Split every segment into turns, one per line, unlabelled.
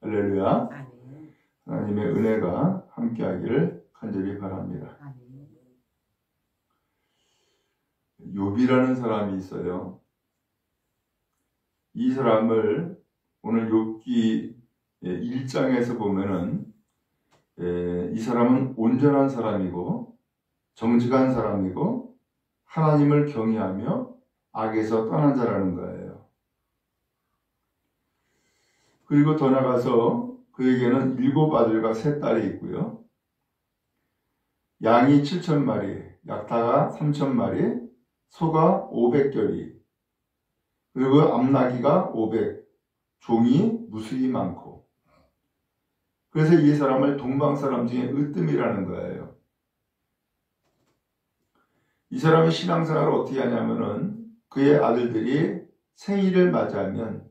할렐루야.
아멘.
하나님의 은혜가 함께하기를 간절히 바랍니다.
아멘.
욥이라는 사람이 있어요. 이 사람을 오늘 욥기 1장에서 보면은 이 사람은 온전한 사람이고 정직한 사람이고 하나님을 경외하며 악에서 떠난 자라는 거예요. 그리고 더 나가서 그에게는 7 아들과 3 딸이 있고요. 양이 7,000마리, 약타가 3,000마리, 소가 500결이, 그리고 암나귀가 500, 종이 무수히 많고. 그래서 이 사람을 동방 사람 중에 으뜸이라는 거예요. 이 사람이 신앙생활을 어떻게 하냐면은 그의 아들들이 생일을 맞이하면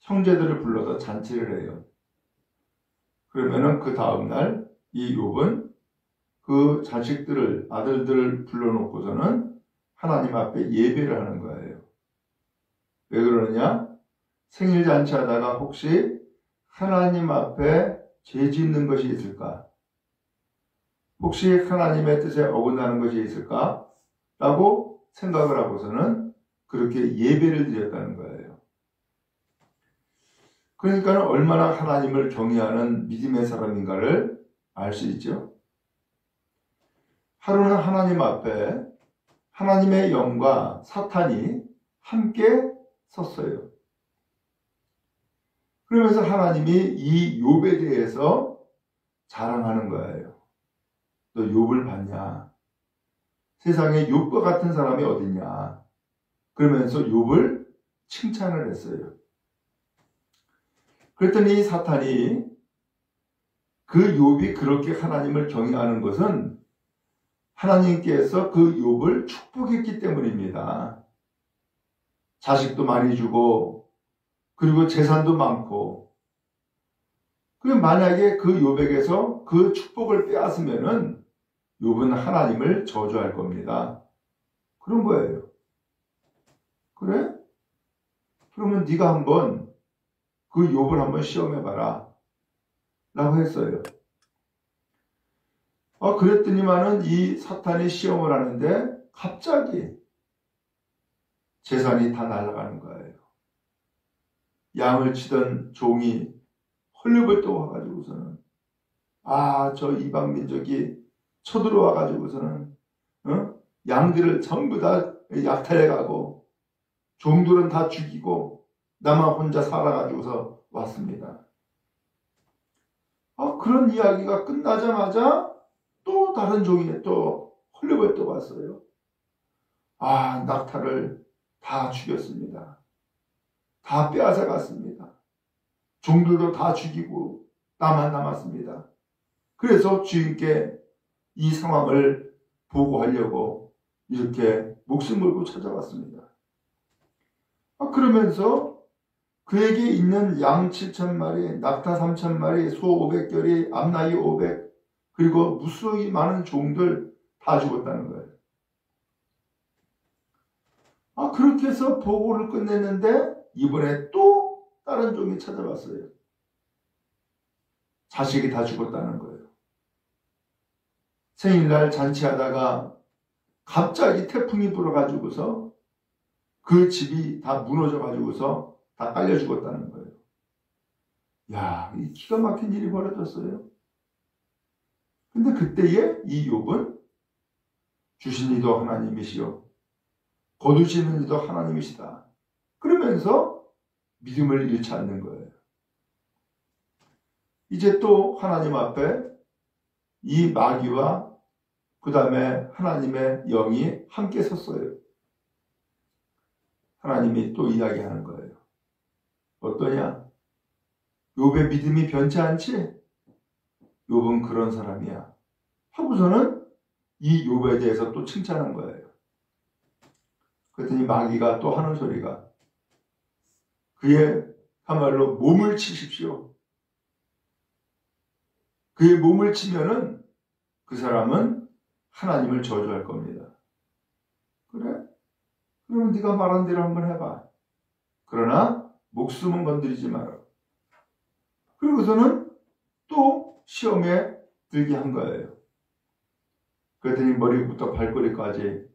형제들을 불러서 잔치를 해요. 그러면은 그 다음날 이 욥은 그 자식들을, 아들들을 불러놓고서는 하나님 앞에 예배를 하는 거예요. 왜 그러느냐? 생일 잔치하다가 혹시 하나님 앞에 죄 짓는 것이 있을까? 혹시 하나님의 뜻에 어긋나는 것이 있을까? 라고 생각을 하고서는 그렇게 예배를 드렸다는 거예요. 그러니까 얼마나 하나님을 경외하는 믿음의 사람인가를 알 수 있죠. 하루는 하나님 앞에 하나님의 영과 사탄이 함께 섰어요. 그러면서 하나님이 이 욥에 대해서 자랑하는 거예요. 너 욥을 봤냐? 세상에 욥과 같은 사람이 어딨냐? 그러면서 욥을 칭찬을 했어요. 그랬더니 이 사탄이 그 욥이 그렇게 하나님을 경외하는 것은 하나님께서 그 욥을 축복했기 때문입니다. 자식도 많이 주고 그리고 재산도 많고. 그럼 만약에 그 욥에게서 그 축복을 빼앗으면은 욥은 하나님을 저주할 겁니다. 그런 거예요. 그래? 그러면 네가 한번 그 욥을 한번 시험해봐라 라고 했어요. 그랬더니만은 이 사탄이 시험을 하는데 갑자기 재산이 다 날아가는 거예요. 양을 치던 종이 헐레벌떡 와가지고서는 저 이방 민족이 쳐들어와가지고서는 양들을 전부 다 약탈해가고 종들은 다 죽이고 나만 혼자 살아가지고서 왔습니다. 그런 이야기가 끝나자마자 또 다른 종이 또 헐레벌떡 왔어요. 낙타를 다 죽였습니다. 다 빼앗아 갔습니다. 종들도 다 죽이고 나만 남았습니다. 그래서 주인께 이 상황을 보고하려고 이렇게 목숨 걸고 찾아왔습니다. 그러면서 그에게 있는 양 7,000마리, 낙타 3,000마리, 소 500결이, 암나귀 500, 그리고 무수히 많은 종들 다 죽었다는 거예요. 그렇게 해서 보고를 끝냈는데 이번에 또 다른 종이 찾아왔어요. 자식이 다 죽었다는 거예요. 생일날 잔치하다가 갑자기 태풍이 불어가지고서 그 집이 다 무너져가지고서 다 깔려 죽었다는 거예요. 이 기가 막힌 일이 벌어졌어요. 근데 그때에 이 욥은 주신 이도 하나님이시요 거두시는 이도 하나님이시다. 그러면서 믿음을 잃지 않는 거예요. 이제 또 하나님 앞에 이 마귀와 그 다음에 하나님의 영이 함께 섰어요. 하나님이 또 이야기하는 거예요. 어떠냐? 욥의 믿음이 변치 않지? 욥은 그런 사람이야. 하고서는 이 욥에 대해서 또 칭찬한 거예요. 그랬더니 마귀가 또 하는 소리가 그의 한말로 몸을 치십시오. 그의 몸을 치면은 그 사람은 하나님을 저주할 겁니다. 그래? 그러면 네가 말한 대로 한번 해봐. 그러나 목숨은 건드리지 마라. 그리고서는 또 시험에 들게 한 거예요. 그랬더니 머리부터 발꼬리까지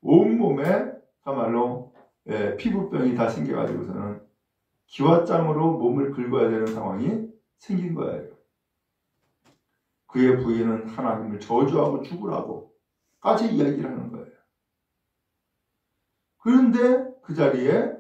온몸에 그야말로 피부병이 다 생겨가지고서는 기와장으로 몸을 긁어야 되는 상황이 생긴 거예요. 그의 부인은 하나님을 저주하고 죽으라고 까지 이야기를 하는 거예요. 그런데 그 자리에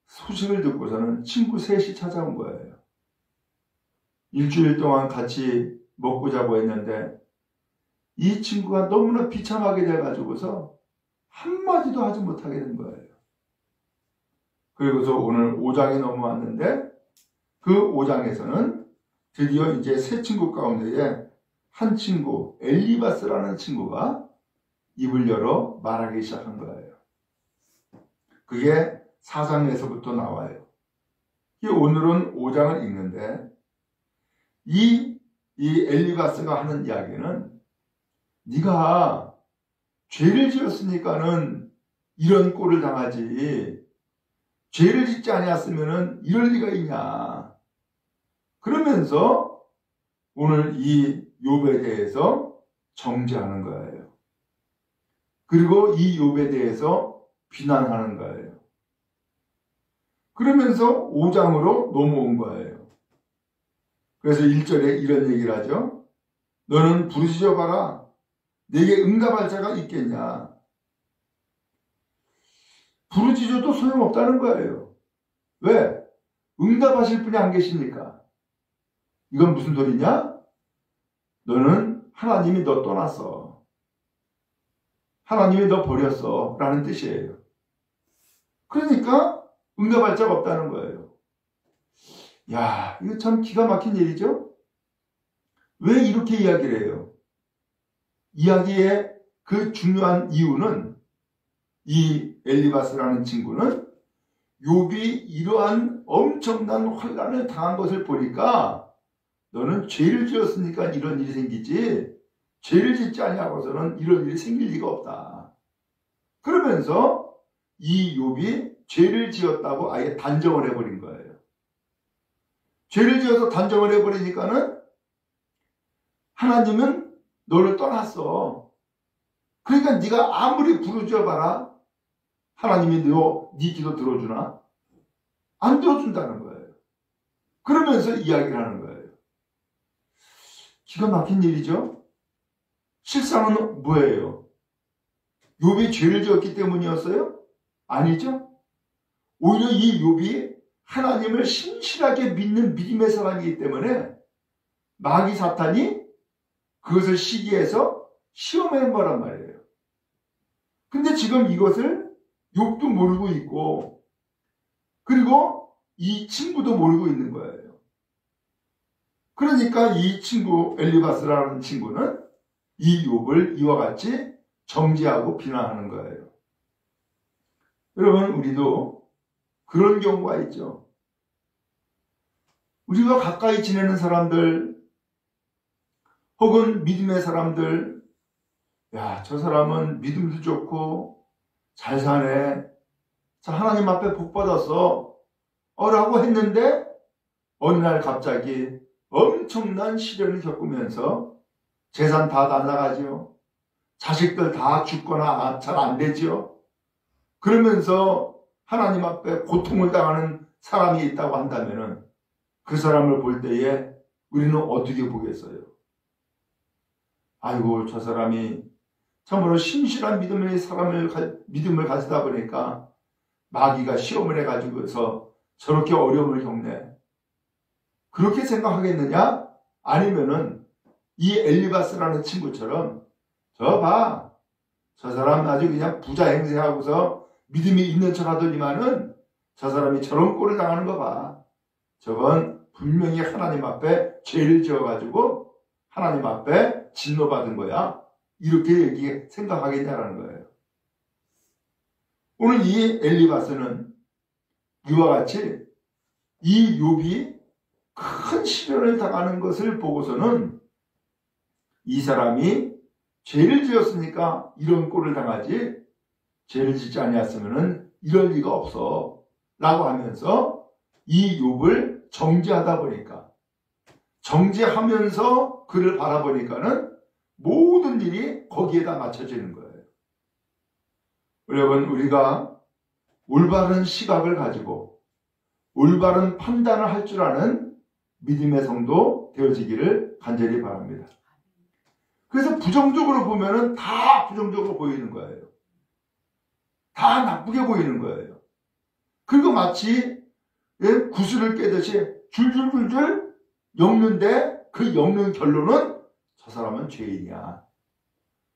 소식을 듣고서는 친구 셋이 찾아온 거예요. 일주일 동안 같이 먹고 자고 했는데 이 친구가 너무나 비참하게 돼가지고서 한마디도 하지 못하게 된 거예요. 그리고서 오늘 5장이 넘어왔는데 그 5장에서는 드디어 이제 세 친구 가운데에 한 친구, 엘리바스라는 친구가 입을 열어 말하기 시작한 거예요. 그게 4장에서부터 나와요. 오늘은 5장을 읽는데 이 엘리바스가 하는 이야기는 네가 죄를 지었으니까는 이런 꼴을 당하지 죄를 짓지 아니었으면은 이럴 리가 있냐. 그러면서 오늘 이 욥에 대해서 정죄하는 거예요. 그리고 이 욥에 대해서 비난하는 거예요. 그러면서 5장으로 넘어온 거예요. 그래서 1절에 이런 얘기를 하죠. 너는 부르짖어 봐라. 내게 응답할 자가 있겠냐. 부르짖어도 소용없다는 거예요. 왜? 응답하실 분이 안 계시니까. 이건 무슨 소리냐? 너는 하나님이 너 떠났어. 하나님이 너 버렸어. 라는 뜻이에요. 그러니까 응답할 자가 없다는 거예요. 야, 이거 참 기가 막힌 일이죠? 왜 이렇게 이야기를 해요? 이야기의 그 중요한 이유는 이 엘리바스라는 친구는 욥이 이러한 엄청난 환난을 당한 것을 보니까 너는 죄를 지었으니까 이런 일이 생기지 죄를 짓지 아니하고서는 이런 일이 생길 리가 없다. 그러면서 이 욥이 죄를 지었다고 아예 단정을 해버린 거예요. 죄를 지어서 단정을 해버리니까는 하나님은 너를 떠났어. 그러니까 네가 아무리 부르짖어봐라 하나님이 네 기도 들어주나? 안 들어준다는 거예요. 그러면서 이야기를 하는 거예요. 기가 막힌 일이죠? 실상은 뭐예요? 욥이 죄를 지었기 때문이었어요? 아니죠? 오히려 이 욥이 하나님을 신실하게 믿는 믿음의 사람이기 때문에 마귀 사탄이 그것을 시기해서 시험해 보란 말이에요. 근데 지금 이것을 욥도 모르고 있고 그리고 이 친구도 모르고 있는 거예요. 그러니까 이 친구 엘리바스라는 친구는 이 욥을 이와 같이 정죄하고 비난하는 거예요. 여러분 우리도 그런 경우가 있죠. 우리가 가까이 지내는 사람들 혹은 믿음의 사람들 야, 저 사람은 믿음도 좋고 잘 사네. 자, 하나님 앞에 복 받았어. 라고 했는데 어느 날 갑자기 엄청난 시련을 겪으면서 재산 다 날아가죠. 자식들 다 죽거나 잘 안 되죠. 그러면서 하나님 앞에 고통을 당하는 사람이 있다고 한다면은 그 사람을 볼 때에 우리는 어떻게 보겠어요? 아이고, 저 사람이 참으로 신실한 믿음을 가지다 보니까 마귀가 시험을 해가지고서 저렇게 어려움을 겪네. 그렇게 생각하겠느냐? 아니면은 이 엘리바스라는 친구처럼 저 사람 아주 그냥 부자 행세하고서 믿음이 있는 척 하더니만은 저 사람이 저런 꼴을 당하는 거 봐. 저건 분명히 하나님 앞에 죄를 지어가지고 하나님 앞에 진노받은 거야. 이렇게 생각하겠냐라는 거예요. 오늘 이 엘리바스는 이와 같이 이 욥이 큰 시련을 당하는 것을 보고서는 이 사람이 죄를 지었으니까 이런 꼴을 당하지 죄를 짓지 아니었으면 이럴 리가 없어 라고 하면서 이 욥을 정죄하다 보니까 정죄하면서 그를 바라보니까는 모든 일이 거기에다 맞춰지는 거예요. 여러분, 우리가 올바른 시각을 가지고 올바른 판단을 할 줄 아는 믿음의 성도 되어지기를 간절히 바랍니다. 그래서 부정적으로 보면은 다 부정적으로 보이는 거예요. 다 나쁘게 보이는 거예요. 그리고 마치 구슬을 깨듯이 줄줄줄줄 엮는데 그 엮는 결론은 저 사람은 죄인이야.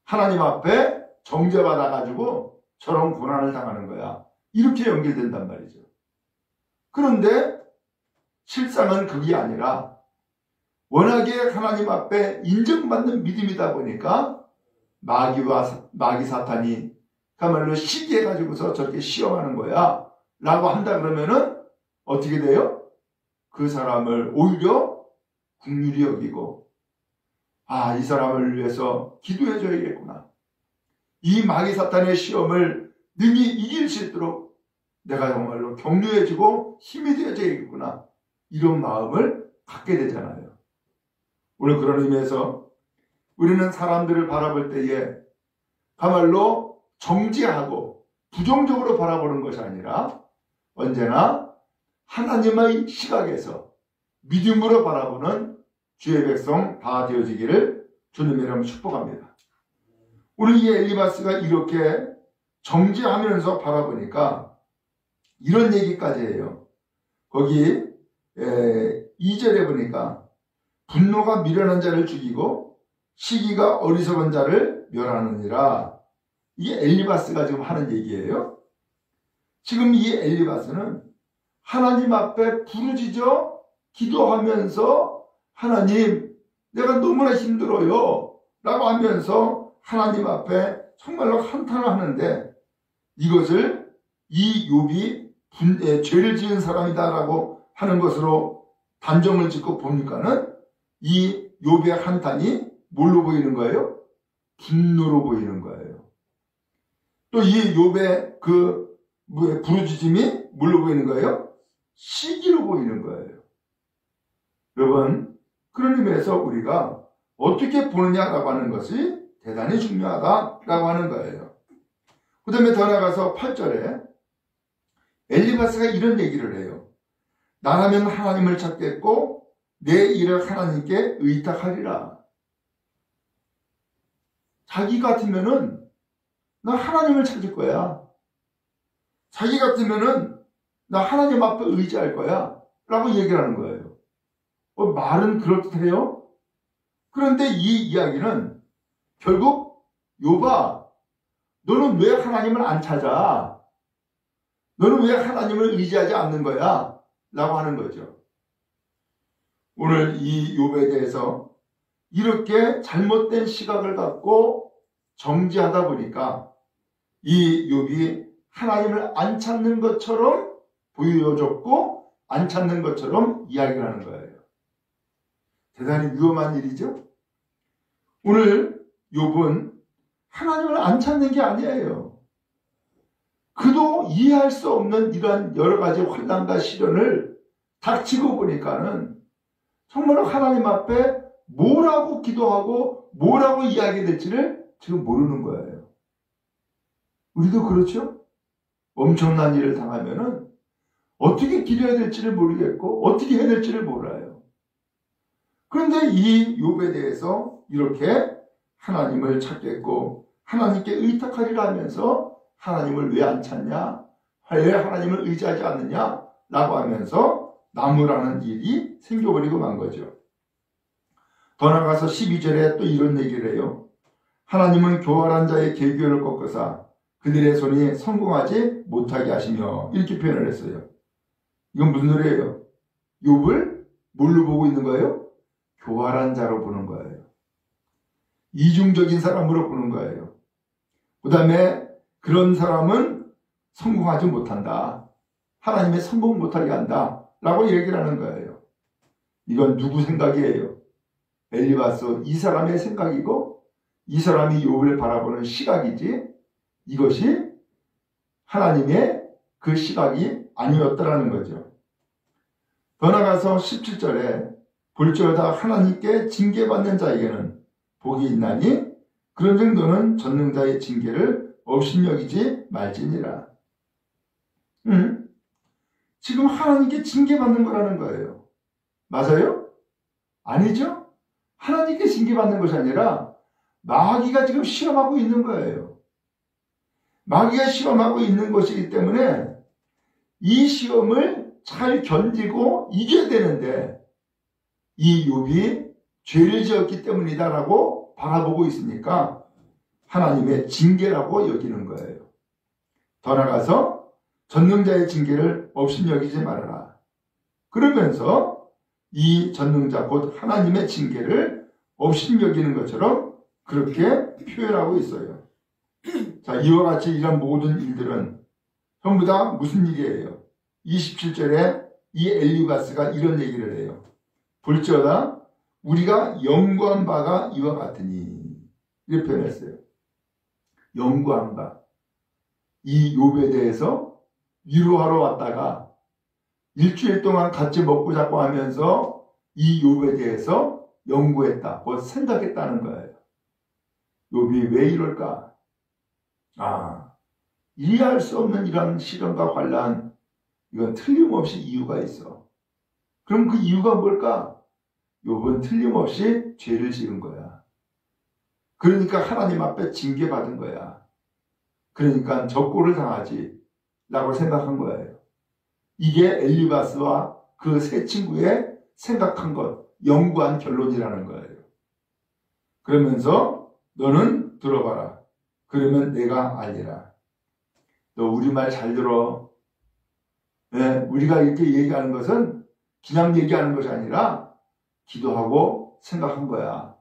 하나님 앞에 정죄받아가지고 저런 고난을 당하는 거야. 이렇게 연결된단 말이죠. 그런데 실상은 그게 아니라 워낙에 하나님 앞에 인정받는 믿음이다 보니까 마귀 사탄이 그야말로 시기해가지고서 저렇게 시험하는 거야 라고 한다 그러면은 어떻게 돼요? 그 사람을 오히려 긍휼히 여기고 이 사람을 위해서 기도해 줘야겠구나. 이 마귀 사탄의 시험을 능히 이길 수 있도록 내가 정말로 격려해주고 힘이 되어줘야겠구나. 이런 마음을 갖게 되잖아요. 오늘 그런 의미에서 우리는 사람들을 바라볼 때에 그야말로 정죄하고 부정적으로 바라보는 것이 아니라 언제나 하나님의 시각에서 믿음으로 바라보는 주의 백성 다 되어지기를 주님의 이름으로 축복합니다. 오늘 이 엘리바스가 이렇게 정죄하면서 바라보니까 이런 얘기까지 해요. 거기 2절에 보니까 분노가 미련한 자를 죽이고 시기가 어리석은 자를 멸하느니라. 이게 엘리바스가 지금 하는 얘기예요. 지금 이 엘리바스는 하나님 앞에 부르짖어 기도하면서 하나님 내가 너무나 힘들어요 라고 하면서 하나님 앞에 정말로 한탄을 하는데 이것을 이 욥이 죄를 지은 사람이다 라고 하는 것으로 단정을 짓고 보니까는 이 욥의 한탄이 뭘로 보이는 거예요? 분노로 보이는 거예요. 또 이 욥의 그 부르짖음이 뭘로 보이는 거예요? 시기로 보이는 거예요. 여러분, 그런 의미에서 우리가 어떻게 보느냐라고 하는 것이 대단히 중요하다라고 하는 거예요. 그 다음에 더 나가서 8절에 엘리바스가 이런 얘기를 해요. 나라면 하나님을 찾겠고 내 일을 하나님께 의탁하리라. 자기 같으면은 나 하나님을 찾을 거야. 자기 같으면은 나 하나님 앞에 의지할 거야 라고 얘기를 하는 거예요. 말은 그렇듯해요. 그런데 이 이야기는 결국 욥아 너는 왜 하나님을 안 찾아? 너는 왜 하나님을 의지하지 않는 거야? 라고 하는 거죠. 오늘 이 욥에 대해서 이렇게 잘못된 시각을 갖고 정죄하다 보니까 이 욥이 하나님을 안 찾는 것처럼 보여줬고 안 찾는 것처럼 이야기를 하는 거예요. 대단히 위험한 일이죠. 오늘 욥은 하나님을 안 찾는 게 아니에요. 그도 이해할 수 없는 이러한 여러 가지 환난과 시련을 닥치고 보니까는 정말로 하나님 앞에 뭐라고 기도하고 뭐라고 이야기될지를 지금 모르는 거예요. 우리도 그렇죠? 엄청난 일을 당하면은 어떻게 기도해야 될지를 모르겠고 어떻게 해야 될지를 몰라요. 그런데 이 욥에 대해서 이렇게 하나님을 찾겠고 하나님께 의탁하리라 하면서 하나님을 왜 안 찾냐? 왜 하나님을 의지하지 않느냐? 라고 하면서 나무라는 일이 생겨버리고 만 거죠. 더 나가서 12절에 또 이런 얘기를 해요. 하나님은 교활한 자의 계교를 꺾으사 그들의 손이 성공하지 못하게 하시며 이렇게 표현을 했어요. 이건 무슨 소리예요? 욥을 뭘로 보고 있는 거예요? 교활한 자로 보는 거예요. 이중적인 사람으로 보는 거예요. 그 다음에 그런 사람은 성공하지 못한다. 하나님의 성공 못하게 한다. 라고 얘기를 하는 거예요. 이건 누구 생각이에요? 엘리바스 이 사람의 생각이고 이 사람이 욥을 바라보는 시각이지 이것이 하나님의 그 시각이 아니었다라는 거죠. 더 나가서 17절에 볼지어다 하나님께 징계받는 자에게는 복이 있나니 그런 정도는 전능자의 징계를 업신여기지 말지니라. 지금 하나님께 징계받는 거라는 거예요. 맞아요? 아니죠? 하나님께 징계받는 것이 아니라 마귀가 지금 시험하고 있는 거예요. 마귀가 시험하고 있는 것이기 때문에 이 시험을 잘 견디고 이겨야 되는데 이 욥이 죄를 지었기 때문이다라고 바라보고 있으니까 하나님의 징계라고 여기는 거예요. 더 나아가서 전능자의 징계를 업신여기지 말아라. 그러면서 이 전능자 곧 하나님의 징계를 업신여기는 것처럼 그렇게 표현하고 있어요. 자, 이와 같이 이런 모든 일들은 전부 다 무슨 일이에요? 27절에 이 엘리바스가 이런 얘기를 해요. 볼지어다 우리가 연구한 바가 이와 같으니 이렇게 표현했어요. 연구한 바. 이 욥에 대해서 위로하러 왔다가 일주일 동안 같이 먹고 자고 하면서 이 욥에 대해서 연구했다. 뭐 생각했다는 거예요. 욥이 왜 이럴까? 이해할 수 없는 이런 시련과 환난, 이건 틀림없이 이유가 있어. 그럼 그 이유가 뭘까? 욥은 틀림없이 죄를 지은 거야. 그러니까 하나님 앞에 징계받은 거야. 그러니까 적고를 당하지 라고 생각한 거예요. 이게 엘리바스와 그 세 친구의 생각한 것, 연구한 결론이라는 거예요. 그러면서 너는 들어봐라. 그러면 내가 알리라. 너 우리 말 잘 들어. 네, 우리가 이렇게 얘기하는 것은 그냥 얘기하는 것이 아니라 기도하고 생각한 거야.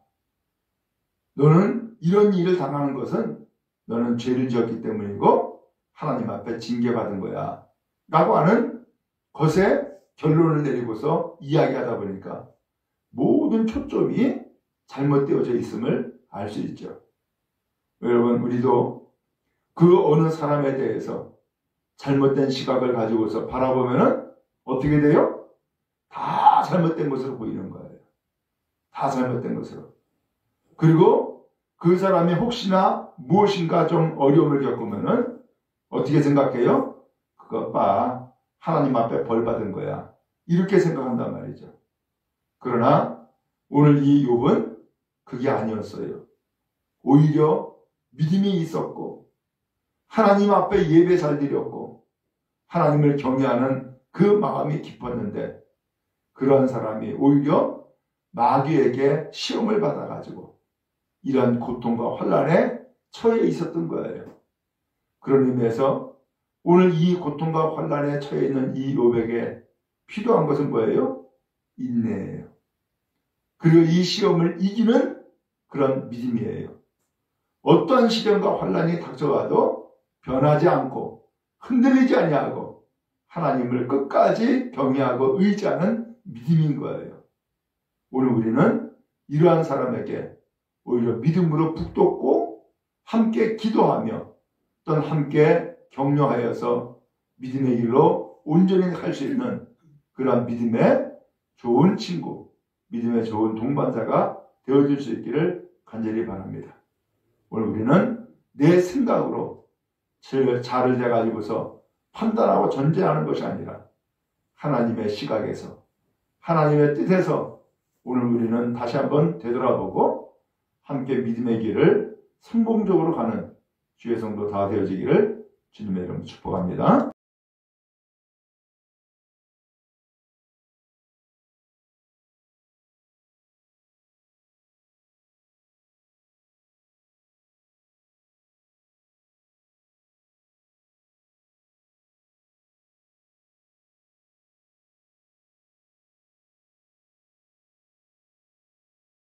너는 이런 일을 당하는 것은 너는 죄를 지었기 때문이고 하나님 앞에 징계받은 거야. 라고 하는 것에 결론을 내리고서 이야기하다 보니까 모든 초점이 잘못되어져 있음을 알 수 있죠. 여러분, 우리도 그 어느 사람에 대해서 잘못된 시각을 가지고서 바라보면은 어떻게 돼요? 다 잘못된 것으로 보이는 거예요. 다 잘못된 것으로. 그리고 그 사람이 혹시나 무엇인가 좀 어려움을 겪으면은 어떻게 생각해요? 그거 봐. 하나님 앞에 벌 받은 거야. 이렇게 생각한단 말이죠. 그러나 오늘 이 욥은 그게 아니었어요. 오히려 믿음이 있었고 하나님 앞에 예배 잘 드렸고 하나님을 경외하는 그 마음이 깊었는데 그런 사람이 오히려 마귀에게 시험을 받아가지고 이런 고통과 환난에 처해 있었던 거예요. 그런 의미에서 오늘 이 고통과 환난에 처해 있는 이 욥에게 필요한 것은 뭐예요? 인내예요. 그리고 이 시험을 이기는 그런 믿음이에요. 어떠한 시련과 환난이 닥쳐와도 변하지 않고 흔들리지 아니하고 하나님을 끝까지 경외하고 의지하는 믿음인 거예요. 오늘 우리는 이러한 사람에게 오히려 믿음으로 북돋고 함께 기도하며 또는 함께 격려하여서 믿음의 길로 온전히 갈 수 있는 그런 믿음의 좋은 친구, 믿음의 좋은 동반자가 되어줄 수 있기를 간절히 바랍니다. 오늘 우리는 내 생각으로 잘을 내가지고서 판단하고 전제하는 것이 아니라 하나님의 시각에서 하나님의 뜻에서 오늘 우리는 다시 한번 되돌아보고 함께 믿음의 길을 성공적으로 가는 주의 성도 다 되어지기를 주님의 이름으로 축복합니다.